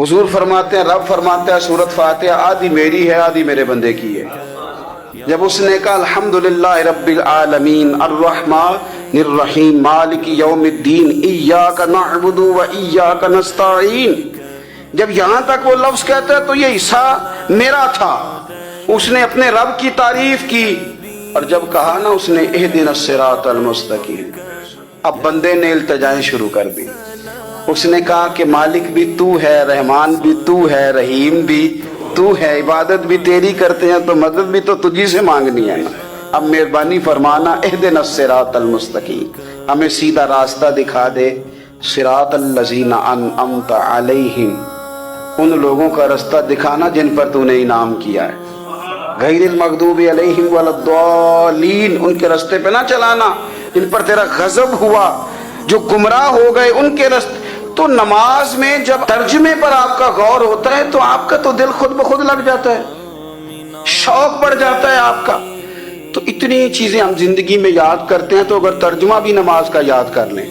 حضور فرماتے ہیں، رب فرماتا ہے سورۃ فاتحہ آدھی میری ہے آدھی میرے بندے کی ہے۔ جب اس نے کہا الحمدللہ رب العالمین الرحمن الرحیم مالک یوم الدین ایاک نعبد و ایاک نستعین، جب یہاں تک وہ لفظ کہتا ہے تو یہ حصہ میرا تھا۔ اس نے اپنے رب کی تعریف کی، اور جب کہا نا اس نے اہدنا الصراط المستقیم، اب بندے نے التجائیں شروع کر دی۔ اس نے کہا کہ مالک بھی تو ہے، رحمان بھی تو ہے، رحیم بھی تو ہے، عبادت بھی تیری کرتے ہیں تو مدد بھی تو تجھی سے مانگنی ہے نا، اب مہربانی فرمانا اہدنا الصراط المستقیم، ہمیں سیدھا راستہ دکھا دے، صراط الذین انعمت علیہم، ان لوگوں کا راستہ دکھانا جن پر تو نے انعام کیا ہے، غیر المغضوب علیہم ولا الضالین، ان کے راستے پہ نہ چلانا جن پر تیرا غضب ہوا، جو گمراہ ہو گئے ان کے راستے۔ تو نماز میں جب ترجمے پر آپ کا غور ہوتا ہے تو آپ کا تو دل خود بخود لگ جاتا ہے، شوق بڑھ جاتا ہے آپ کا۔ تو اتنی چیزیں ہم زندگی میں یاد کرتے ہیں، تو اگر ترجمہ بھی نماز کا یاد کر لیں